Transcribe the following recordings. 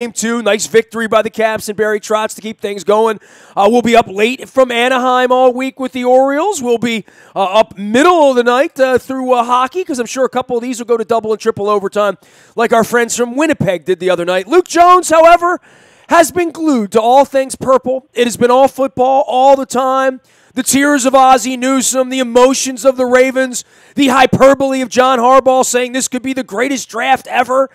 Game 2, nice victory by the Caps and Barry Trotz to keep things going. We'll be up late from Anaheim all week with the Orioles. We'll be up middle of the night through hockey, because I'm sure a couple of these will go to double and triple overtime like our friends from Winnipeg did the other night. Luke Jones, however, has been glued to all things purple. It has been all football all the time. The tears of Ozzie Newsome, the emotions of the Ravens, the hyperbole of John Harbaugh saying this could be the greatest draft ever.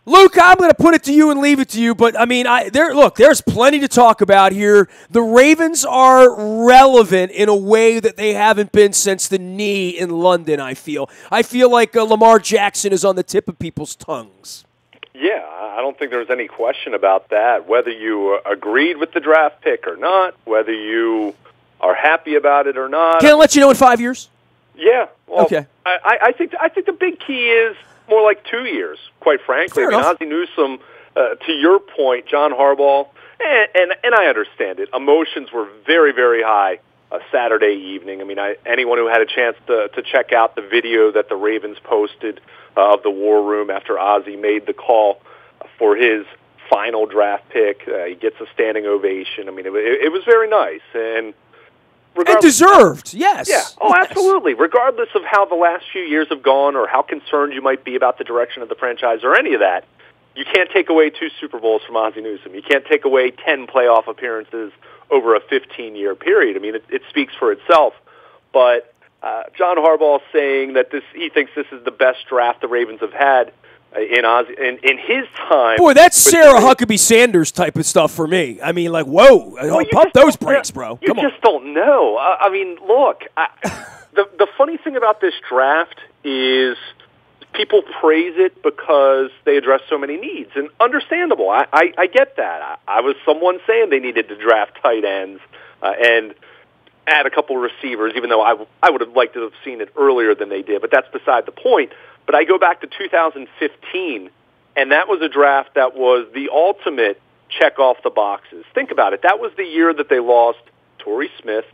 Luke, I'm going to put it to you and leave it to you, but, I mean, there's plenty to talk about here. The Ravens are relevant in a way that they haven't been since the knee in London, I feel. I feel like Lamar Jackson is on the tip of people's tongues. Yeah, I don't think there's any question about that. Whether you agreed with the draft pick or not, whether you are happy about it or not. Can I let you know in 5 years? Yeah. Well, okay. I think the big key is more like 2 years, quite frankly. Fair enough. Ozzie Newsome, to your point, John Harbaugh, and I understand it. Emotions were very, very high Saturday evening. I mean, anyone who had a chance to check out the video that the Ravens posted of the War Room after Ozzie made the call for his final draft pick, he gets a standing ovation. I mean, it was very nice. And deserved, yes. Yeah. Oh, yes. Absolutely. Regardless of how the last few years have gone or how concerned you might be about the direction of the franchise or any of that, you can't take away 2 Super Bowls from Ozzie Newsome. You can't take away 10 playoff appearances over a 15-year period. I mean, it speaks for itself. But John Harbaugh saying that he thinks this is the best draft the Ravens have had in his time. Boy, that's Sarah Huckabee Sanders type of stuff for me. I mean, like, whoa, pump those brakes, bro. Come on. You just don't know. I mean, look, the funny thing about this draft is people praise it because they address so many needs, and understandable. I get that. I was someone saying they needed to draft tight ends and add a couple receivers, even though I would have liked to have seen it earlier than they did, but that's beside the point. But I go back to 2015, and that was a draft that was the ultimate check off the boxes. Think about it. That was the year that they lost Torrey Smith.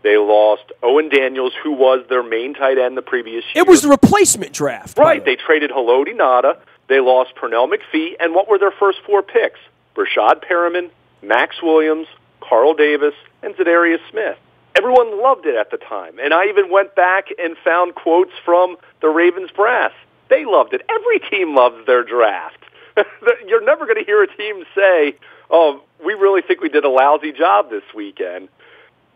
They lost Owen Daniels, who was their main tight end the previous year. It was the replacement draft. Right. They traded Haloti Ngata. They lost Pernell McPhee. And what were their first 4 picks? Rashad Perriman, Max Williams, Carl Davis, and Zadarius Smith. Everyone loved it at the time. And I even went back and found quotes from the Ravens brass. They loved it. Every team loves their draft. You're never going to hear a team say, oh, we really think we did a lousy job this weekend.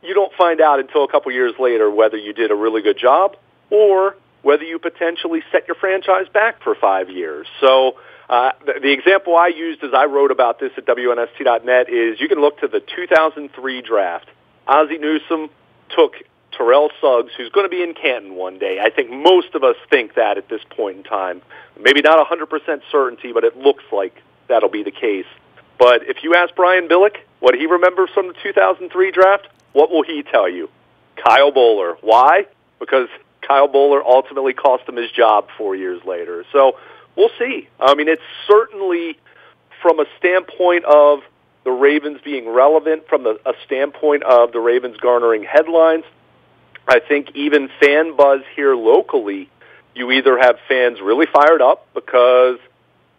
You don't find out until a couple years later whether you did a really good job or whether you potentially set your franchise back for 5 years. So the example I used as I wrote about this at WNST.net is you can look to the 2003 draft. Ozzie Newsome took Terrell Suggs, who's going to be in Canton one day. I think most of us think that at this point in time. Maybe not 100% certainty, but it looks like that'll be the case. But if you ask Brian Billick what he remembers from the 2003 draft, what will he tell you? Kyle Bowler. Why? Because Kyle Bowler ultimately cost him his job 4 years later. So we'll see. I mean, it's certainly from a standpoint of the Ravens being relevant, from a standpoint of the Ravens garnering headlines. I think even fan buzz here locally, you either have fans really fired up because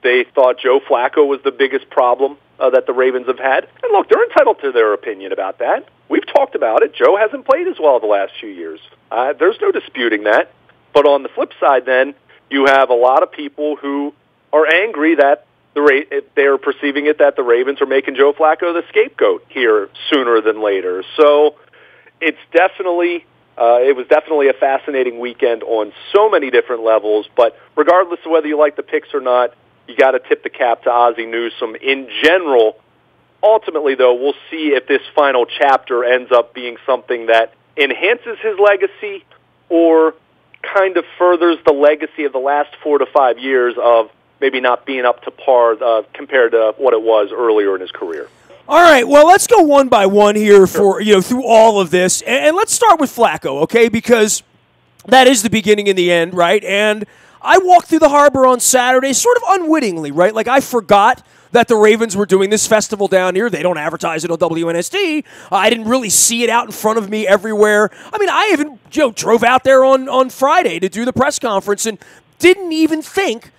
they thought Joe Flacco was the biggest problem that the Ravens have had. And look, they're entitled to their opinion about that. We've talked about it. Joe hasn't played as well the last few years. There's no disputing that. But on the flip side, then, you have a lot of people who are angry that they're perceiving it that the Ravens are making Joe Flacco the scapegoat here sooner than later. So it's definitely it was definitely a fascinating weekend on so many different levels. But regardless of whether you like the picks or not, you got to tip the cap to Ozzie Newsome. In general, ultimately, though, we'll see if this final chapter ends up being something that enhances his legacy or kind of furthers the legacy of the last 4 to 5 years of maybe not being up to par compared to what it was earlier in his career. All right, well, let's go one by one here for through all of this, and let's start with Flacco, okay? Because that is the beginning and the end, right? And I walked through the harbor on Saturday, sort of unwittingly, right? Like I forgot that the Ravens were doing this festival down here. They don't advertise it on WNST. I didn't really see it out in front of me everywhere. I mean, I even drove out there on Friday to do the press conference and didn't even think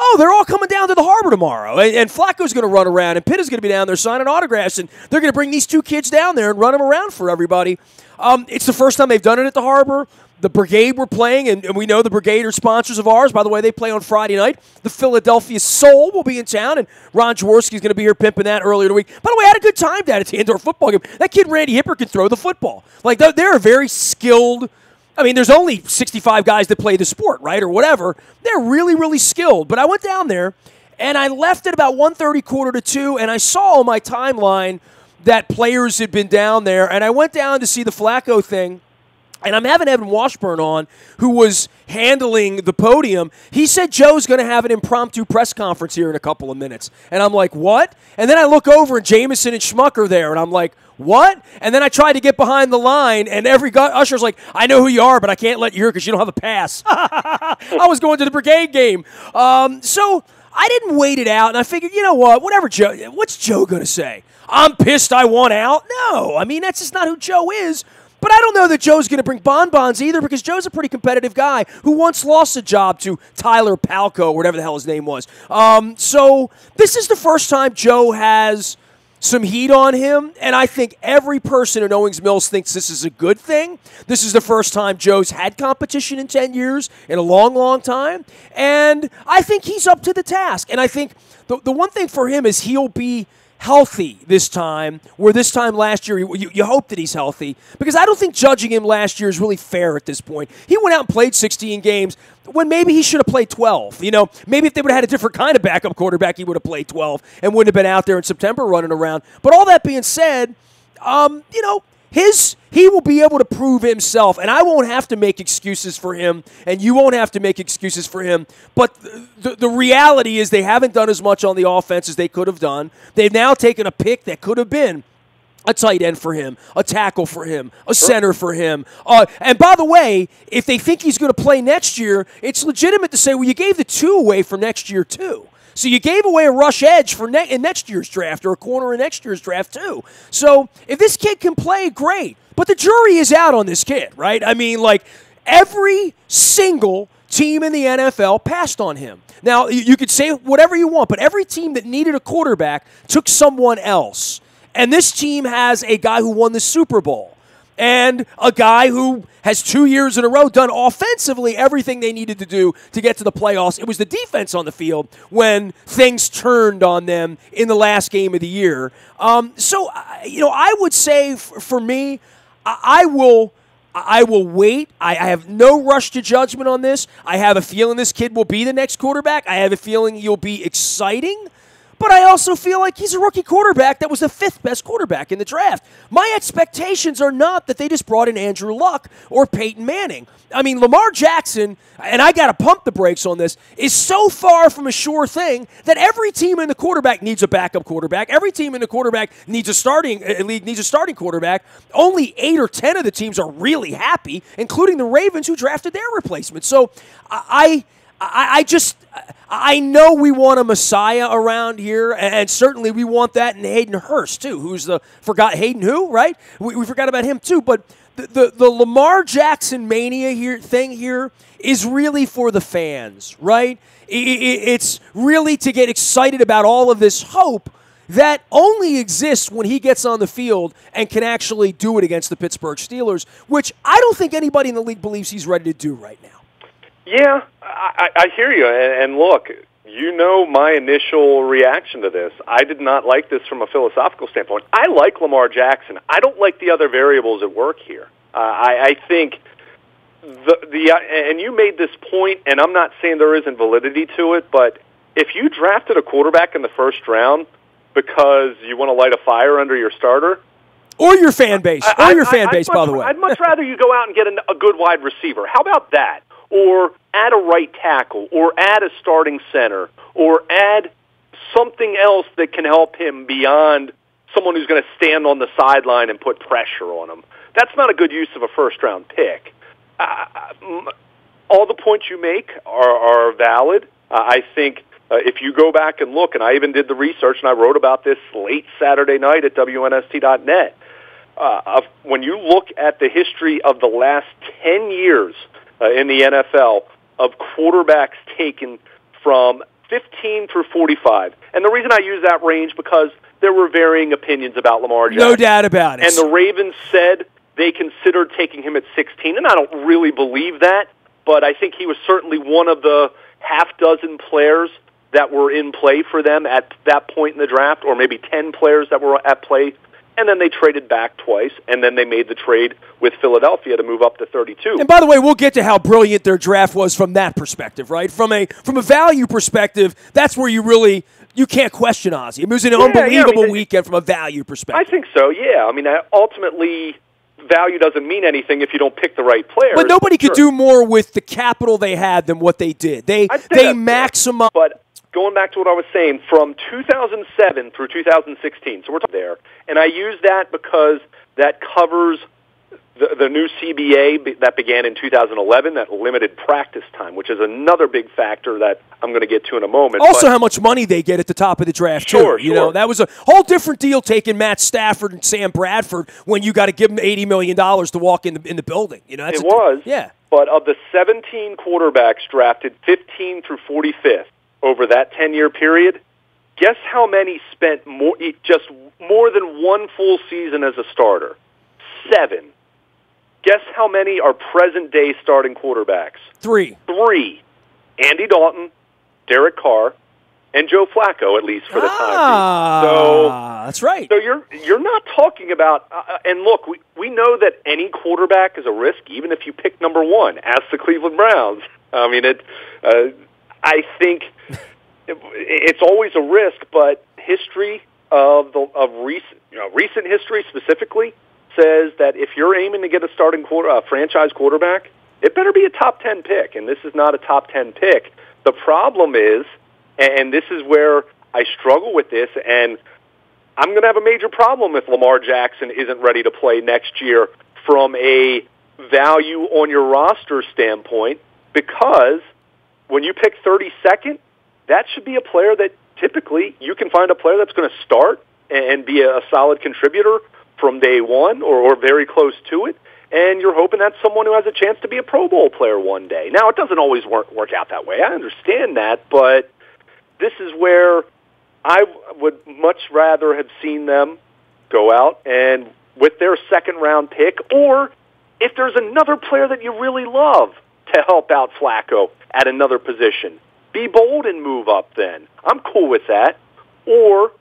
oh, they're all coming down to the Harbor tomorrow, and Flacco's going to run around, and Pitt is going to be down there signing autographs, and they're going to bring these two kids down there and run them around for everybody. It's the first time they've done it at the Harbor. The Brigade were playing, and we know the Brigade are sponsors of ours. By the way, they play on Friday night. The Philadelphia Soul will be in town, and Ron Jaworski's going to be here pimping that earlier in the week. By the way, I had a good time down at the indoor football game. That kid, Randy Hipper, can throw the football. Like, they're very skilled. I mean, there's only 65 guys that play the sport, right, or whatever. They're really, really skilled. But I went down there, and I left at about 1:30, 1:45, and I saw on my timeline that players had been down there, and I went down to see the Flacco thing. And I'm having Evan Washburn on, who was handling the podium. He said Joe's going to have an impromptu press conference here in a couple of minutes. And I'm like, what? And then I look over, and Jameson and Schmuck are there, and I'm like, what? And then I tried to get behind the line, and every usher's like, I know who you are, but I can't let you hear because you don't have a pass. I was going to the Brigade game. So I didn't wait it out, and I figured, you know what, what's Joe going to say? I'm pissed I won out? No, I mean, that's just not who Joe is. But I don't know that Joe's going to bring bonbons either, because Joe's a pretty competitive guy who once lost a job to Tyler Palco, whatever the hell his name was. So this is the first time Joe has some heat on him, and I think every person in Owings Mills thinks this is a good thing. This is the first time Joe's had competition in 10 years, in a long, long time, and I think he's up to the task. And I think the one thing for him is he'll be healthy this time, where this time last year, you hope that he's healthy, because I don't think judging him last year is really fair at this point. He went out and played 16 games when maybe he should have played 12. You know, maybe if they would have had a different kind of backup quarterback, he would have played 12 and wouldn't have been out there in September running around. But all that being said, you know, he will be able to prove himself, and I won't have to make excuses for him, and you won't have to make excuses for him. But the reality is they haven't done as much on the offense as they could have done. They've now taken a pick that could have been a tight end for him, a tackle for him, a center for him. And by the way, if they think he's going to play next year, it's legitimate to say, well, you gave the 2 away for next year too. So you gave away a rush edge for in next year's draft, or a corner in next year's draft too. So if this kid can play, great. But the jury is out on this kid, right? I mean, like, every single team in the NFL passed on him. Now, you could say whatever you want, but every team that needed a quarterback took someone else. And this team has a guy who won the Super Bowl, and a guy who has 2 years in a row done offensively everything they needed to do to get to the playoffs. It was the defense on the field when things turned on them in the last game of the year. So, you know, I would say for me, I will wait. I have no rush to judgment on this. I have a feeling this kid will be the next quarterback. I have a feeling he'll be exciting. But I also feel like he's a rookie quarterback that was the 5th best quarterback in the draft. My expectations are not that they just brought in Andrew Luck or Peyton Manning. I mean, Lamar Jackson, and I got to pump the brakes on this, is so far from a sure thing that every team in the quarterback needs a backup quarterback. Every team in the quarterback needs a starting quarterback. Only 8 or 10 of the teams are really happy, including the Ravens, who drafted their replacement. So I know we want a Messiah around here, and certainly we want that in Hayden Hurst, too, Hayden who, right? We forgot about him, too. But the Lamar Jackson mania thing here is really for the fans, right? It's really to get excited about all of this hope that only exists when he gets on the field and can actually do it against the Pittsburgh Steelers, which I don't think anybody in the league believes he's ready to do right now. Yeah, I hear you. And look, you know my initial reaction to this. I did not like this from a philosophical standpoint. I like Lamar Jackson. I don't like the other variables at work here. I think and you made this point, and I'm not saying there isn't validity to it, but if you drafted a quarterback in the first round because you want to light a fire under your starter, or your fan base, by the way. I'd much rather you go out and get a good wide receiver. How about that? Or add a right tackle, or add a starting center, or add something else that can help him beyond someone who's going to stand on the sideline and put pressure on him. That's not a good use of a first-round pick. All the points you make are valid. I think if you go back and look, and I even did the research, and I wrote about this late Saturday night at WNST.net, when you look at the history of the last 10 years in the NFL of quarterbacks taken from 15 through 45. And the reason I use that range because there were varying opinions about Lamar Jackson. No doubt about it. And the Ravens said they considered taking him at 16, and I don't really believe that, but I think he was certainly one of the half-dozen players that were in play for them at that point in the draft, or maybe 10 players that were at play. And then they traded back twice, and then they made the trade with Philadelphia to move up to 32. And by the way, we'll get to how brilliant their draft was from that perspective, right? From a value perspective, that's where you can't question Ozzie. It was an unbelievable weekend from a value perspective. I think so, yeah. I mean, ultimately, value doesn't mean anything if you don't pick the right player. But nobody could do more with the capital they had than what they did. They maximized. But going back to what I was saying, from 2007 through 2016, so we're talking there, and I use that because that covers the new CBA that began in 2011, that limited practice time, which is another big factor that I'm going to get to in a moment. Also, how much money they get at the top of the draft, too. You know, that was a whole different deal taking Matt Stafford and Sam Bradford when you got to give them $80 million to walk in the building. You know, it was. Yeah. But of the 17 quarterbacks drafted 15 through 45th over that 10-year period, guess how many spent just more than one full season as a starter? 7. Guess how many are present-day starting quarterbacks? 3. Andy Dalton, Derek Carr, and Joe Flacco, at least for the time being. So that's right. So you're not talking about and look, we know that any quarterback is a risk, even if you pick number 1. Ask the Cleveland Browns. I mean, I think it's always a risk, but history of recent history specifically says that if you're aiming to get a franchise quarterback, it better be a top 10 pick, and this is not a top 10 pick. The problem is, and this is where I struggle with this, and I'm going to have a major problem if Lamar Jackson isn't ready to play next year from a value on your roster standpoint, because when you pick 32nd, that should be a player that typically you can find a player that's going to start and be a solid contributor from day one or very close to it, and you're hoping that's someone who has a chance to be a Pro Bowl player one day. Now, it doesn't always work out that way. I understand that, but this is where I would much rather have seen them go out and with their second-round pick, or if there's another player that you really love to help out Flacco at another position, be bold and move up then. I'm cool with that. Or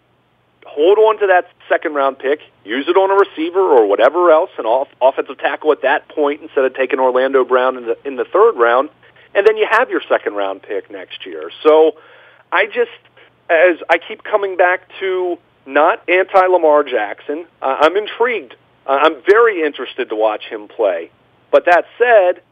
hold on to that second-round pick, use it on a receiver or whatever else, an offensive tackle at that point instead of taking Orlando Brown in the third round, and then you have your second-round pick next year. So as I keep coming back to not anti-Lamar Jackson, I'm intrigued. I'm very interested to watch him play. But that said,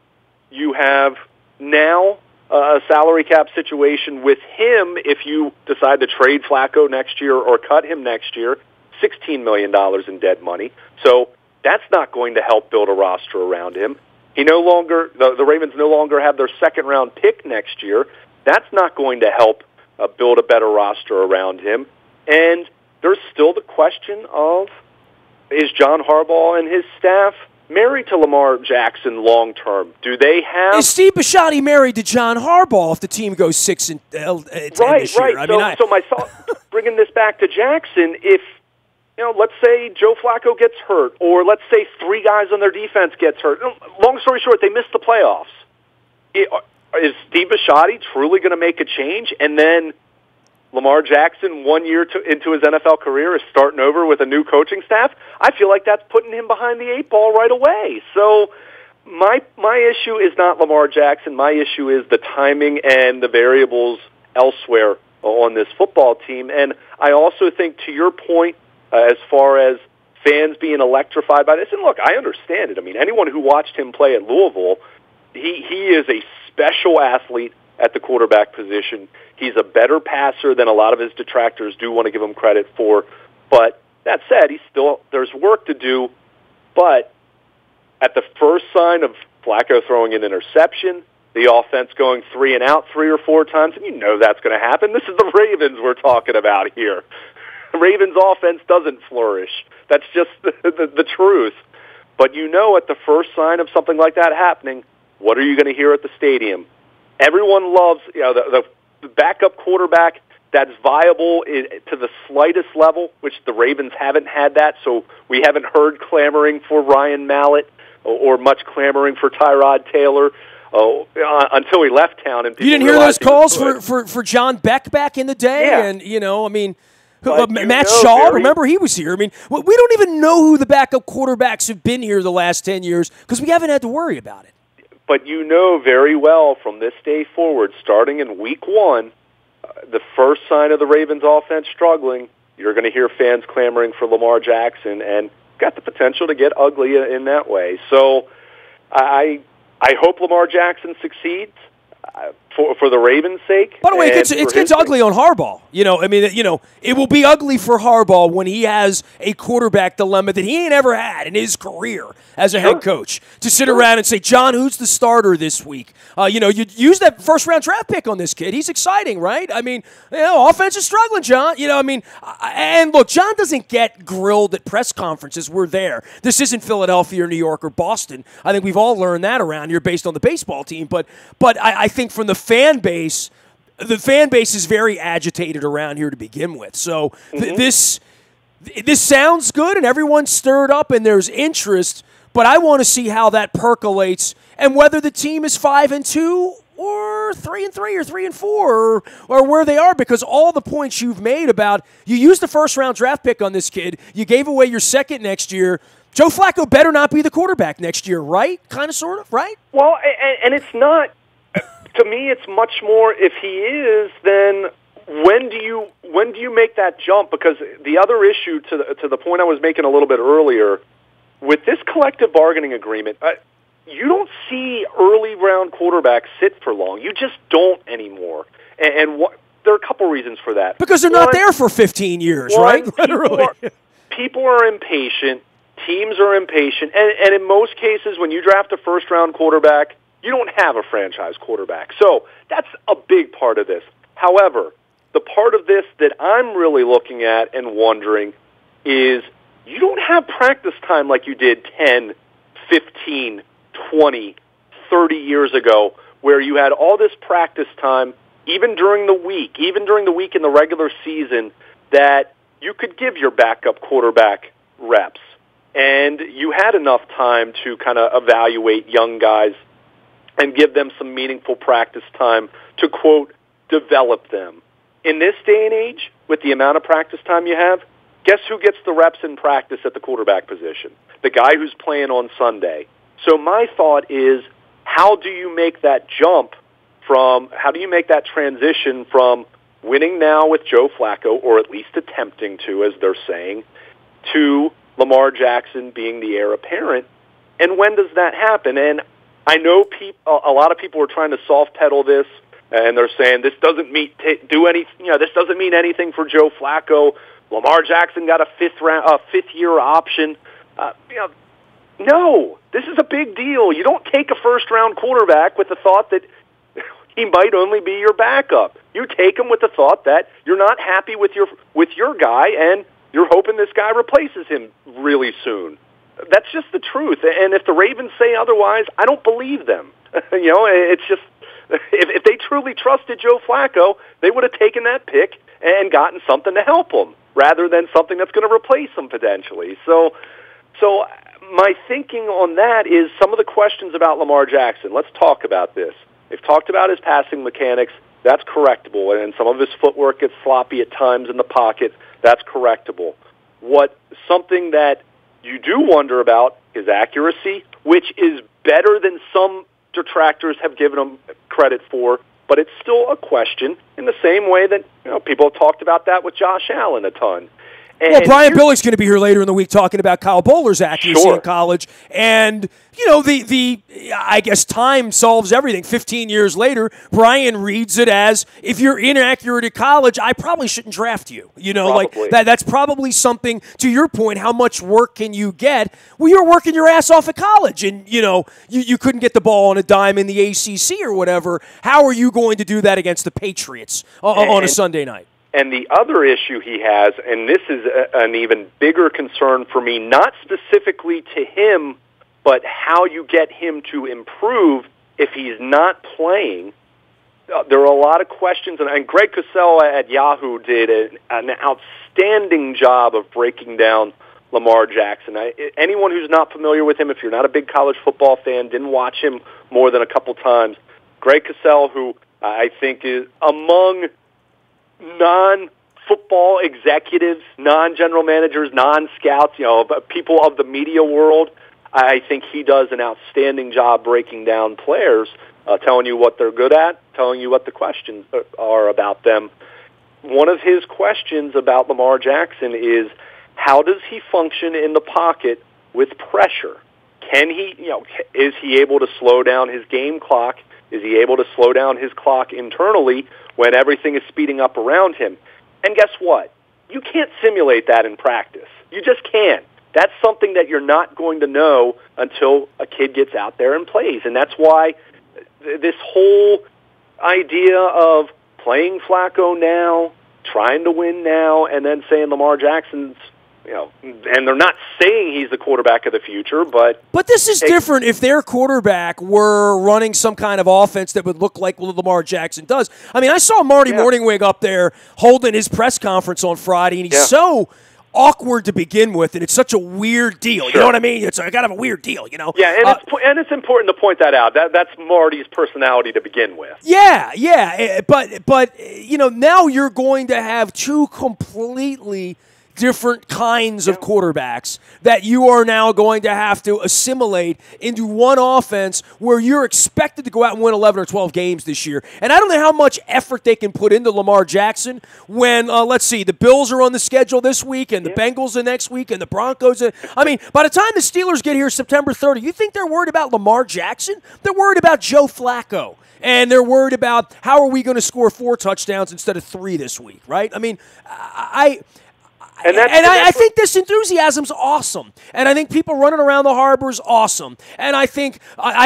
you have now a salary cap situation with him if you decide to trade Flacco next year or cut him next year, $16 million in dead money. So that's not going to help build a roster around him. The Ravens no longer have their second-round pick next year. That's not going to help build a better roster around him. And there's still the question of, is John Harbaugh and his staff married to Lamar Jackson long term? Do they have? Is Steve Bisciotti married to John Harbaugh if the team goes 6-10 this year? Right. So my thought, bringing this back to Jackson, if let's say Joe Flacco gets hurt, or let's say 3 guys on their defense gets hurt. Long story short, they miss the playoffs. Is Steve Bisciotti truly going to make a change, and then Lamar Jackson 1 year into his NFL career is starting over with a new coaching staff? I feel like that's putting him behind the 8 ball right away. So my issue is not Lamar Jackson. My issue is the timing and the variables elsewhere on this football team. And I also think, to your point, as far as fans being electrified by this, and look, I understand it. I mean, anyone who watched him play at Louisville, he is a special athlete at the quarterback position. He's a better passer than a lot of his detractors do want to give him credit for. But that said, there's work to do. But at the first sign of Flacco throwing an interception, the offense going 3 and out 3 or 4 times, and that's going to happen. This is the Ravens we're talking about here. The Ravens offense doesn't flourish. That's just the truth. But at the first sign of something like that happening, what are you going to hear at the stadium? Everyone loves, the backup quarterback that's viable to the slightest level, which the Ravens haven't had that, so we haven't heard clamoring for Ryan Mallett or much clamoring for Tyrod Taylor until he left town. And you didn't hear those calls for John Beck back in the day? Yeah. And, I mean, Matt Shaw, remember he was here. I mean, we don't even know who the backup quarterbacks have been here the last 10 years because we haven't had to worry about it. But you know very well from this day forward, starting in week 1, the first sign of the Ravens offense struggling, you're going to hear fans clamoring for Lamar Jackson, and got the potential to get ugly in that way. So I hope Lamar Jackson succeeds for the Ravens' sake. By the way, it gets ugly on Harbaugh. It will be ugly for Harbaugh when he has a quarterback dilemma that he ain't ever had in his career as a head coach. To sit around and say, John, who's the starter this week? You use that first-round draft pick on this kid. He's exciting, right? I mean, offense is struggling, John. And look, John doesn't get grilled at press conferences. We're there. This isn't Philadelphia or New York or Boston. I think we've all learned that around here based on the baseball team. But I think from the fan base is very agitated around here to begin with. So this sounds good, and everyone's stirred up, and there's interest. But I want to see how that percolates, and whether the team is 5-2 or 3-3 or 3-4 or where they are. Because all the points you've made about you used the first-round draft pick on this kid, you gave away your second next year. Joe Flacco better not be the quarterback next year, right? Kind of, sort of, right? Well, and it's not. To me, it's much more if he is, then when do you make that jump? Because the other issue to the point I was making a little bit earlier, with this collective bargaining agreement, you don't see early round quarterbacks sit for long. You just don't anymore. And there are a couple reasons for that. Because they're not there for 15 years, right? People are impatient. Teams are impatient. And in most cases, when you draft a first round quarterback, you don't have a franchise quarterback. So that's a big part of this. However, the part of this that I'm really looking at and wondering is you don't have practice time like you did 10, 15, 20, 30 years ago, where you had all this practice time, even during the week in the regular season, that you could give your backup quarterback reps. And you had enough time to kind of evaluate young guys and give them some meaningful practice time to, quote, develop them. In this day and age, with the amount of practice time you have, guess who gets the reps in practice at the quarterback position? The guy who's playing on Sunday. So my thought is, how do you make that transition from winning now with Joe Flacco, or at least attempting to, as they're saying, to Lamar Jackson being the heir apparent? And when does that happen? And I know a lot of people are trying to soft pedal this, and they're saying this doesn't mean anything for Joe Flacco. Lamar Jackson got a fifth year option. No, this is a big deal. You don't take a first round quarterback with the thought that he might only be your backup. You take him with the thought that you're not happy with your guy, and you're hoping this guy replaces him really soon. That's just the truth. And if the Ravens say otherwise, I don't believe them. It's just, if they truly trusted Joe Flacco, they would have taken that pick and gotten something to help him rather than something that's going to replace him potentially. So my thinking on that is some of the questions about Lamar Jackson. Let's talk about this. They've talked about his passing mechanics. That's correctable. And some of his footwork gets sloppy at times in the pocket. That's correctable. Something that you do wonder about his accuracy, which is better than some detractors have given him credit for, but it's still a question in the same way that people have talked about that with Josh Allen a ton. Well, Brian Billick's going to be here later in the week talking about Kyle Bowler's accuracy in college. And, I guess time solves everything. 15 years later, Brian reads it as, if you're inaccurate at college, I probably shouldn't draft you. That's probably something, to your point, how much work can you get? Well, you're working your ass off at college, and, you couldn't get the ball on a dime in the ACC or whatever. How are you going to do that against the Patriots on a Sunday night? And the other issue he has, and this is an even bigger concern for me, not specifically to him, but how you get him to improve if he's not playing, there are a lot of questions, and Greg Cosell at Yahoo did an outstanding job of breaking down Lamar Jackson. Anyone who's not familiar with him, if you're not a big college football fan, didn't watch him more than a couple times, Greg Cosell, who I think is among non-football executives, non-general managers, non-scouts, people of the media world, I think he does an outstanding job breaking down players, telling you what they're good at, telling you what the questions are about them. One of his questions about Lamar Jackson is, how does he function in the pocket with pressure? Can he, is he able to slow down his game clock? Is he able to slow down his clock internally when everything is speeding up around him? And guess what? You can't simulate that in practice. You just can't. That's something that you're not going to know until a kid gets out there and plays. And that's why this whole idea of playing Flacco now, trying to win now, and then saying Lamar Jackson's, and they're not saying he's the quarterback of the future, but this is different if their quarterback were running some kind of offense that would look like Lamar Jackson does. I mean, I saw Marty Morningwig up there holding his press conference on Friday, and he's so awkward to begin with, and it's such a weird deal. Sure. You know what I mean? It's kind of a weird deal, Yeah, and it's important to point that out. That's Marty's personality to begin with. Yeah, but now you're going to have two completely different kinds of quarterbacks that you are now going to have to assimilate into one offense where you're expected to go out and win 11 or 12 games this year. And I don't know how much effort they can put into Lamar Jackson when, let's see, the Bills are on the schedule this week and the Bengals the next week and the Broncos. I mean, by the time the Steelers get here September 30, you think they're worried about Lamar Jackson? They're worried about Joe Flacco. And they're worried about how are we going to score 4 touchdowns instead of 3 this week, right? I mean, I think this enthusiasm's awesome. And I think people running around the harbor's awesome. And I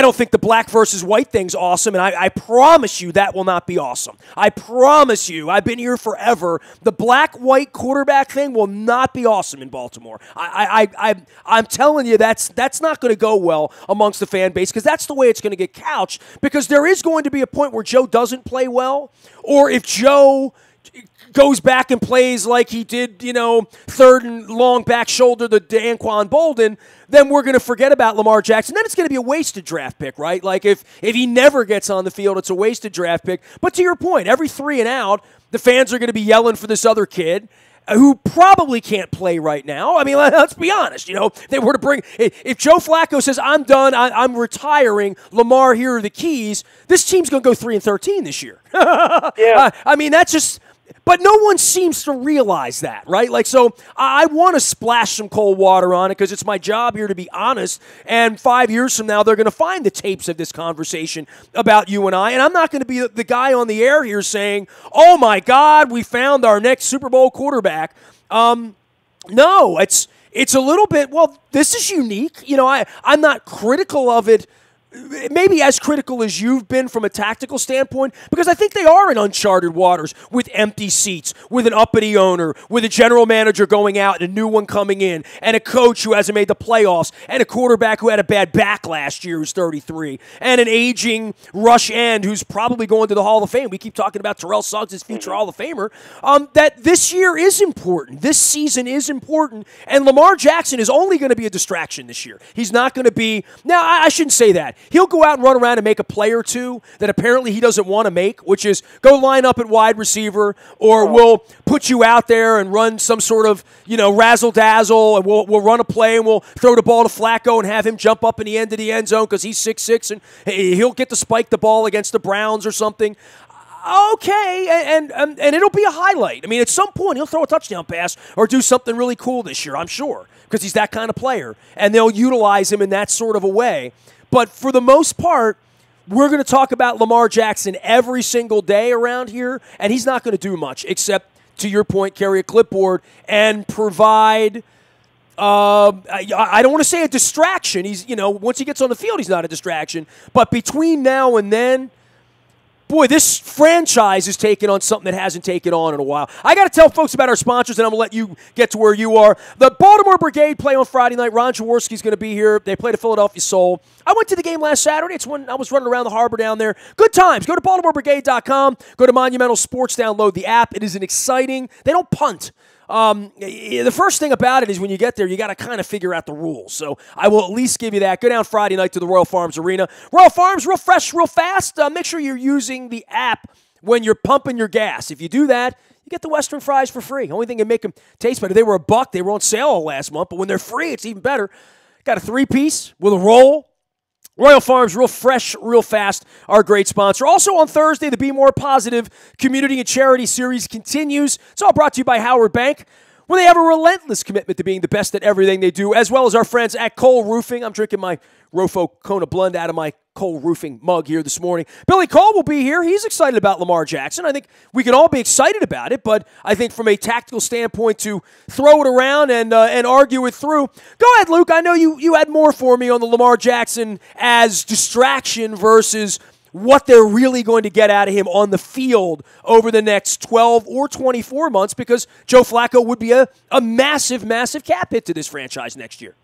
don't think the black versus white thing's awesome. And I promise you that will not be awesome. I promise you, I've been here forever. The black-white quarterback thing will not be awesome in Baltimore. I'm telling you, that's not going to go well amongst the fan base because that's the way it's going to get couched. Because there is going to be a point where Joe doesn't play well, or if Joe goes back and plays like he did, third and long back shoulder to Anquan Bolden, then we're going to forget about Lamar Jackson. Then it's going to be a wasted draft pick, right? Like if he never gets on the field, it's a wasted draft pick. But to your point, every 3 and out, the fans are going to be yelling for this other kid who probably can't play right now. I mean, let's be honest. They were to if Joe Flacco says, I'm done, I'm retiring, Lamar, here are the keys, this team's going to go 3-13 this year. I mean, that's just... But no one seems to realize that, right? So I want to splash some cold water on it because it's my job here to be honest. And 5 years from now, they're going to find the tapes of this conversation about you and I. And I'm not going to be the guy on the air here saying, oh, my God, we found our next Super Bowl quarterback. No, it's a little bit, this is unique. I'm not critical of it. Maybe as critical as you've been from a tactical standpoint, because I think they are in uncharted waters with empty seats, with an uppity owner, with a general manager going out and a new one coming in, and a coach who hasn't made the playoffs, and a quarterback who had a bad back last year who's 33, and an aging rush end who's probably going to the Hall of Fame. We keep talking about Terrell Suggs, his future Hall of Famer. That this year is important. This season is important, and Lamar Jackson is only going to be a distraction this year. He's not going to be... Now, I shouldn't say that. He'll go out and run around and make a play or two that apparently he doesn't want to make, which is go line up at wide receiver, or we'll put you out there and run some sort of, razzle-dazzle, and we'll run a play and we'll throw the ball to Flacco and have him jump up in the end of the end zone because he's 6'6", and he'll get to spike the ball against the Browns or something. Okay, and it'll be a highlight. I mean, at some point, he'll throw a touchdown pass or do something really cool this year, I'm sure, because he's that kind of player, and they'll utilize him in that sort of a way. But for the most part, we're going to talk about Lamar Jackson every single day around here, and he's not going to do much except, to your point, carry a clipboard and provide I don't want to say a distraction. He's, once he gets on the field, he's not a distraction. But between now and then, boy, this franchise is taking on something that hasn't taken on in a while. I got to tell folks about our sponsors, and I'm going to let you get to where you are. The Baltimore Brigade play on Friday night. Ron Jaworski's going to be here. They play the Philadelphia Soul. I went to the game last Saturday. It's when I was running around the harbor down there. Good times. Go to BaltimoreBrigade.com. Go to Monumental Sports. Download the app. It is an exciting. They don't punt. The first thing about it is when you get there, you got to kind of figure out the rules. So I will at least give you that. Go down Friday night to the Royal Farms Arena. Royal Farms, real fresh, real fast. Make sure you're using the app when you're pumping your gas. If you do that, you get the Western fries for free. Only thing that make them taste better. They were $1. They were on sale all last month, but when they're free, it's even better. Got a 3-piece with a roll. Royal Farms, real fresh, real fast, our great sponsor. Also on Thursday, the Be More Positive Community and Charity Series continues. It's all brought to you by Howard Bank, where they have a relentless commitment to being the best at everything they do, as well as our friends at Cole Roofing. I'm drinking my Rofo Kona Blend out of my Cole Roofing mug here this morning. Billy Cole will be here. He's excited about Lamar Jackson. I think we can all be excited about it, but I think from a tactical standpoint to throw it around and argue it through. Go ahead, Luke. I know you had more for me on the Lamar Jackson as distraction versus what they're really going to get out of him on the field over the next 12 or 24 months, because Joe Flacco would be a massive, massive cap hit to this franchise next year.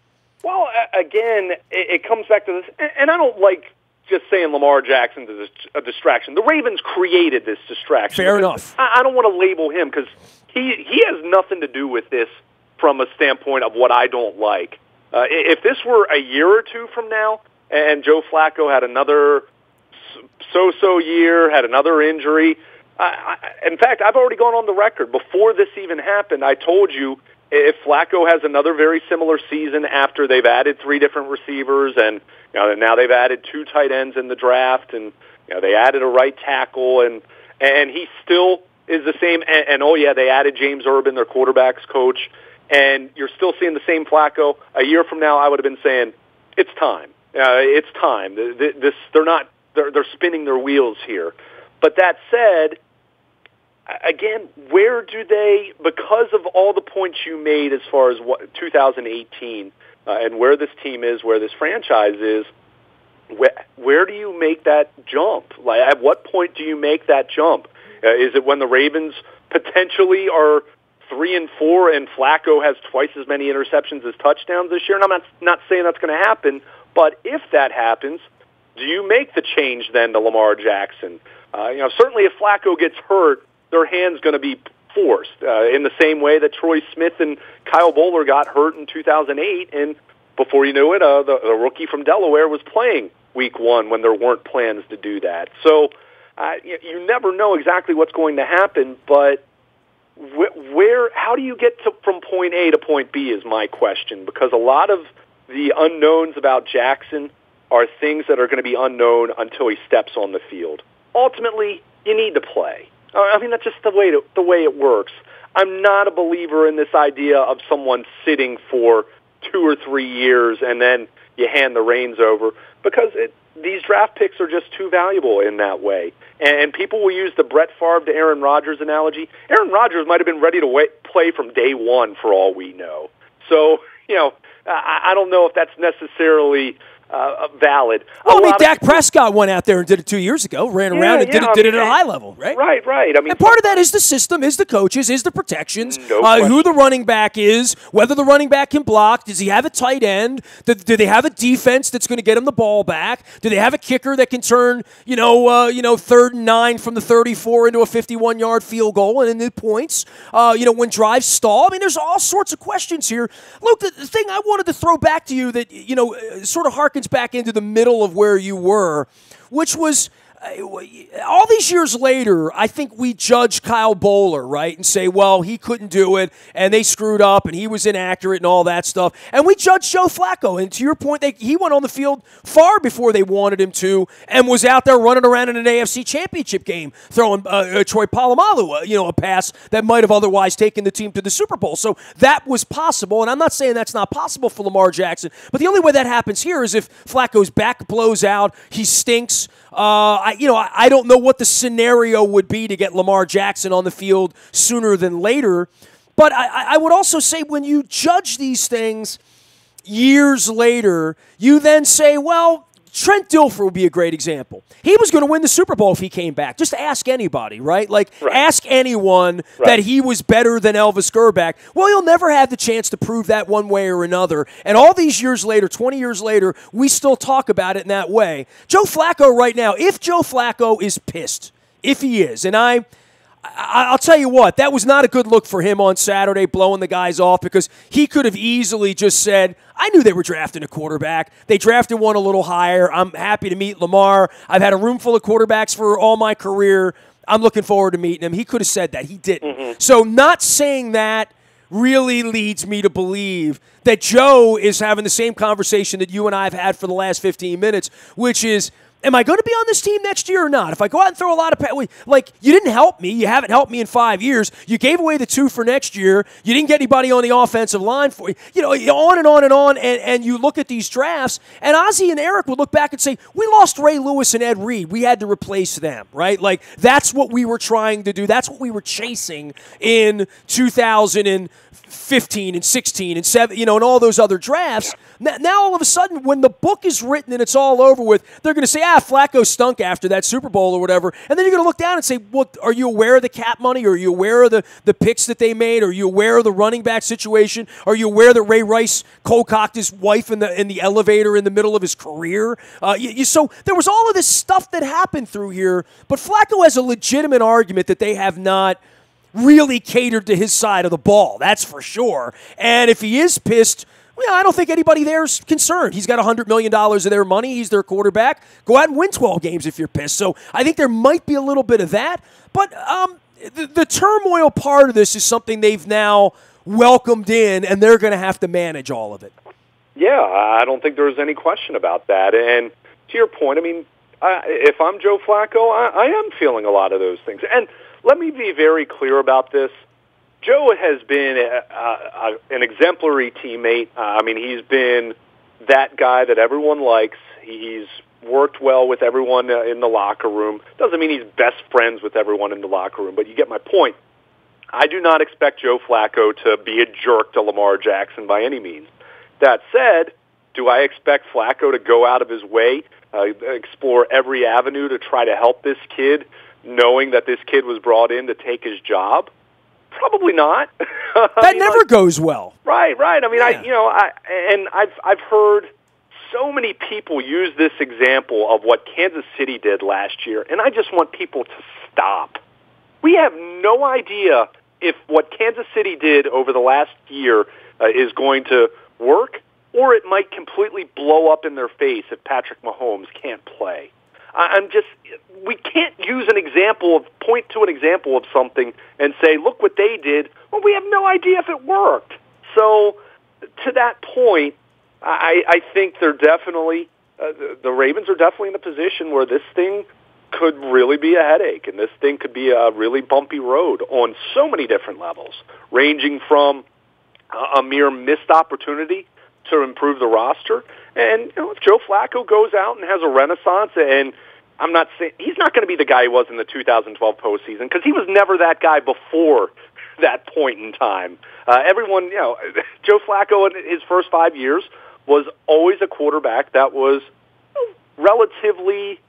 Well, again, it comes back to this, and I don't like just saying Lamar Jackson's a distraction. The Ravens created this distraction. Fair enough. I don't want to label him because he has nothing to do with this from a standpoint of what I don't like. If this were a year or two from now and Joe Flacco had another so-so year, had another injury, in fact, I've already gone on the record. Before this even happened, I told you if Flacco has another very similar season after they've added 3 different receivers and now they've added 2 tight ends in the draft and they added a right tackle and he still is the same. And oh yeah, they added James Urban, their quarterbacks coach, and you're still seeing the same Flacco. A year from now, I would have been saying it's time. It's time. They're spinning their wheels here. But that said, again, where do they, because of all the points you made as far as 2018 and where this team is, where this franchise is, where do you make that jump? Like, at what point do you make that jump? Is it when the Ravens potentially are 3-4 and Flacco has twice as many interceptions as touchdowns this year? And I'm not saying that's going to happen, but if that happens, do you make the change then to Lamar Jackson? Certainly if Flacco gets hurt, their hand's going to be forced in the same way that Troy Smith and Kyle Bowler got hurt in 2008, and before you knew it, the rookie from Delaware was playing Week 1 when there weren't plans to do that. So you never know exactly what's going to happen, but how do you get from point A to point B is my question, because a lot of the unknowns about Jackson are things that are going to be unknown until he steps on the field. Ultimately, you need to play. I mean, that's just the way it works. I'm not a believer in this idea of someone sitting for 2 or 3 years and then you hand the reins over, because these draft picks are just too valuable in that way. And people will use the Brett Favre to Aaron Rodgers analogy. Aaron Rodgers might have been ready to play from day one for all we know. So, I don't know if that's necessarily valid. Well, Dak Prescott went out there and did it 2 years ago, ran around and did it at a high level, right? Right. I mean, and part of that is the system, is the coaches, is the protections, no who the running back is, whether the running back can block, does he have a tight end, do they have a defense that's going to get him the ball back, do they have a kicker that can turn, 3rd and 9 from the 34 into a 51-yard field goal and into points, when drives stall. I mean, there's all sorts of questions here. Luke, the thing I wanted to throw back to you that, sort of harkens back into the middle of where you were, which was all these years later, I think we judge Kyle Bowler, right, and say, well, he couldn't do it, and they screwed up, and he was inaccurate and all that stuff. And we judge Joe Flacco. And to your point, he went on the field far before they wanted him to and was out there running around in an AFC championship game, throwing Troy Polamalu, a pass that might have otherwise taken the team to the Super Bowl. So that was possible, and I'm not saying that's not possible for Lamar Jackson, but the only way that happens here is if Flacco's back blows out, he stinks. I don't know what the scenario would be to get Lamar Jackson on the field sooner than later. But I would also say when you judge these things years later, you then say, well, Trent Dilfer would be a great example. He was going to win the Super Bowl if he came back. Just ask anybody, right? Like, ask anyone that he was better than Elvis Grbac. Well, he'll never have the chance to prove that one way or another. And all these years later, 20 years later, we still talk about it in that way. Joe Flacco right now, if Joe Flacco is pissed, if he is, and I'll tell you what, that was not a good look for him on Saturday, blowing the guys off, because he could have easily just said, I knew they were drafting a quarterback. They drafted one a little higher. I'm happy to meet Lamar. I've had a room full of quarterbacks for all my career. I'm looking forward to meeting him. He could have said that. He didn't. So not saying that really leads me to believe that Joe is having the same conversation that you and I have had for the last 15 minutes, which is, am I going to be on this team next year or not? If I go out and throw a lot of like, you didn't help me. You haven't helped me in 5 years. You gave away the 2 for next year. You didn't get anybody on the offensive line for you. On and on and on. And you look at these drafts, and Ozzie and Eric would look back and say, we lost Ray Lewis and Ed Reed. We had to replace them, right? Like, that's what we were trying to do. That's what we were chasing in 2015 and 16 and 7, and all those other drafts. Now, all of a sudden, when the book is written and it's all over with, they're going to say, Flacco stunk after that Super Bowl or whatever. And then you're going to look down and say, well, are you aware of the cap money? Are you aware of the picks that they made? Are you aware of the running back situation? Are you aware that Ray Rice cold-cocked his wife in the elevator in the middle of his career? So there was all of this stuff that happened through here, but Flacco has a legitimate argument that they have not really catered to his side of the ball. That's for sure. And if he is pissed, well, I don't think anybody there is concerned. He's got $100 million of their money. He's their quarterback. Go out and win 12 games if you're pissed. So I think there might be a little bit of that. But the turmoil part of this is something they've now welcomed in, and they're going to have to manage all of it. Yeah, I don't think there's any question about that. And to your point, I mean, if I'm Joe Flacco, I am feeling a lot of those things. And let me be very clear about this. Joe has been an exemplary teammate. I mean, he's been that guy that everyone likes. He's worked well with everyone in the locker room. Doesn't mean he's best friends with everyone in the locker room, but you get my point. I do not expect Joe Flacco to be a jerk to Lamar Jackson by any means. That said, do I expect Flacco to go out of his way, explore every avenue to try to help this kid, knowing that this kid was brought in to take his job? Probably not. That never goes well. Right. I mean, yeah. I've heard so many people use this example of what Kansas City did last year, and I just want people to stop. We have no idea if what Kansas City did over the last year is going to work, or it might completely blow up in their face if Patrick Mahomes can't play. We can't point to an example of something and say, look what they did. Well, we have no idea if it worked. So to that point, I think they're definitely, the Ravens are definitely in a position where this thing could really be a headache, and this thing could be a really bumpy road on so many different levels, ranging from a mere missed opportunity to improve the roster. And if Joe Flacco goes out and has a renaissance, and I'm not saying he's not going to be the guy he was in the 2012 postseason, because he was never that guy before that point in time. Everyone, Joe Flacco in his first 5 years was always a quarterback that was relatively,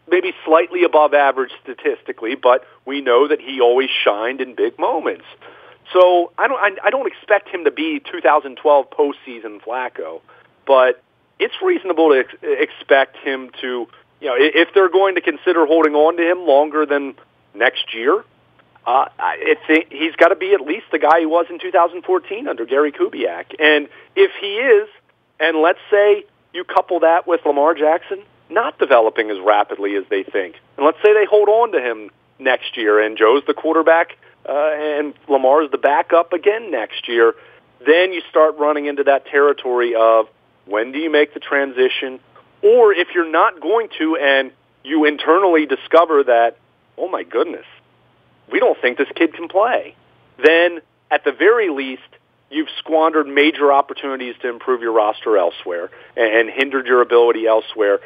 maybe slightly above average statistically, but we know that he always shined in big moments. So I don't expect him to be 2012 postseason Flacco, but it's reasonable to expect him to, if they're going to consider holding on to him longer than next year, he's got to be at least the guy he was in 2014 under Gary Kubiak. And if he is, and let's say you couple that with Lamar Jackson not developing as rapidly as they think, and let's say they hold on to him next year and Joe's the quarterback and Lamar's the backup again next year, then you start running into that territory of when do you make the transition? Or if you're not going to and you internally discover that, oh my goodness, we don't think this kid can play, then at the very least, you've squandered major opportunities to improve your roster elsewhere and hindered your ability elsewhere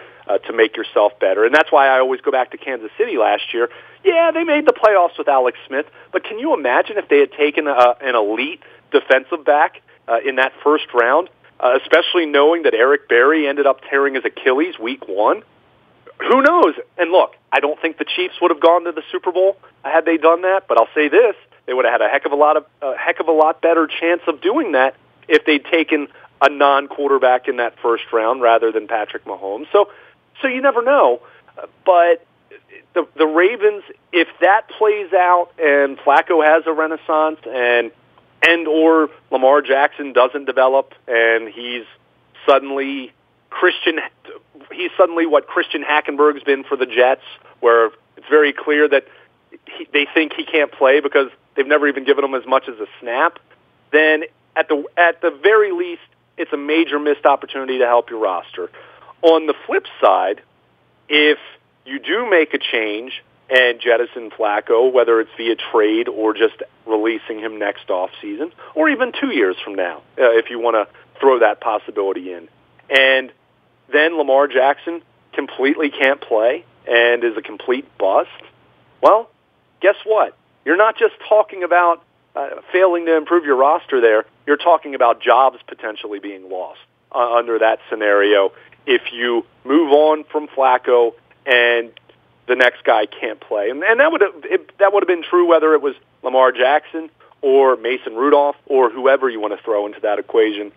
to make yourself better. And that's why I always go back to Kansas City last year. Yeah, they made the playoffs with Alex Smith, but can you imagine if they had taken an elite defensive back in that first round? especially knowing that Eric Berry ended up tearing his Achilles week 1. Who knows? And look, I don't think the Chiefs would have gone to the Super Bowl had they done that, but I'll say this, they would have had a heck of a lot better chance of doing that if they'd taken a non-quarterback in that first round rather than Patrick Mahomes. So you never know. But the Ravens, if that plays out and Flacco has a renaissance and or Lamar Jackson doesn't develop and he's suddenly what Christian Hackenberg's been for the Jets, where it's very clear that they think he can't play because they've never even given him as much as a snap, then at the very least, it's a major missed opportunity to help your roster. On the flip side, if you do make a change and jettison Flacco, whether it's via trade or just releasing him next offseason, or even 2 years from now, if you want to throw that possibility in, and then Lamar Jackson completely can't play and is a complete bust, well, guess what? You're not just talking about failing to improve your roster there. You're talking about jobs potentially being lost under that scenario if you move on from Flacco and the next guy can't play. And that would have been true whether it was Lamar Jackson or Mason Rudolph or whoever you want to throw into that equation.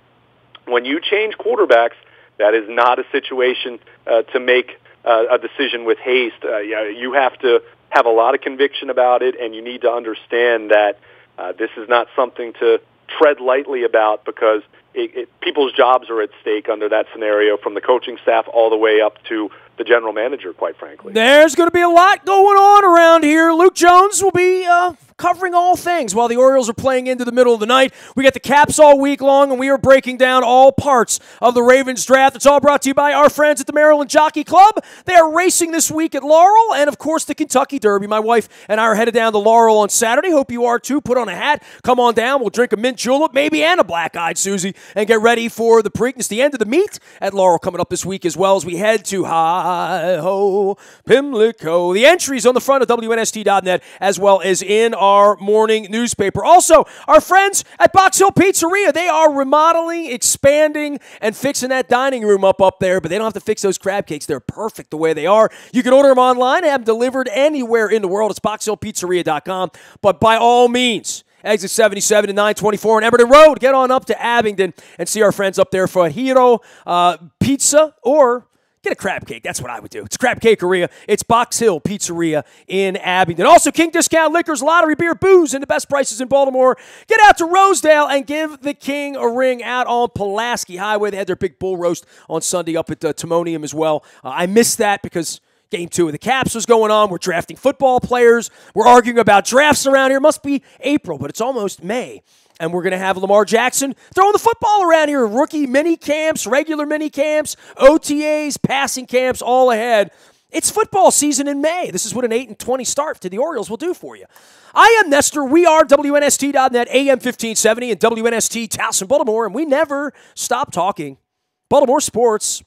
When you change quarterbacks, that is not a situation to make a decision with haste. You have to have a lot of conviction about it, and you need to understand that this is not something to tread lightly about because people's jobs are at stake under that scenario, from the coaching staff all the way up to the general manager, quite frankly. There's going to be a lot going on around here. Luke Jones will be covering all things while the Orioles are playing into the middle of the night. We got the Caps all week long, and we are breaking down all parts of the Ravens draft. It's all brought to you by our friends at the Maryland Jockey Club. They are racing this week at Laurel and, of course, the Kentucky Derby. My wife and I are headed down to Laurel on Saturday. Hope you are, too. Put on a hat. Come on down. We'll drink a mint julep, maybe, and a black-eyed Susie, and get ready for the Preakness, the end of the meet at Laurel coming up this week as well as we head to Hi-Ho, Pimlico. The entries on the front of WNST.net as well as in our morning newspaper. Also, our friends at Box Hill Pizzeria, they are remodeling, expanding, and fixing that dining room up there, but they don't have to fix those crab cakes. They're perfect the way they are. You can order them online and have them delivered anywhere in the world. It's boxhillpizzeria.com. But by all means, exit 77 and 924 on Everton Road. Get on up to Abingdon and see our friends up there for a Hero pizza or get a crab cake. That's what I would do. It's Crab Cakeria. It's Box Hill Pizzeria in Abingdon. Also, King Discount Liquors, lottery, beer, booze, and the best prices in Baltimore. Get out to Rosedale and give the King a ring out on Pulaski Highway. They had their big bull roast on Sunday up at Timonium as well. I missed that because Game 2 of the Caps was going on. We're drafting football players. We're arguing about drafts around here. It must be April, but it's almost May. And we're going to have Lamar Jackson throwing the football around here. Rookie mini camps, regular mini camps, OTAs, passing camps, all ahead. It's football season in May. This is what an 8-20 start to the Orioles will do for you. I am Nestor. We are WNST.net, AM 1570, and WNST Towson, Baltimore, and we never stop talking Baltimore sports.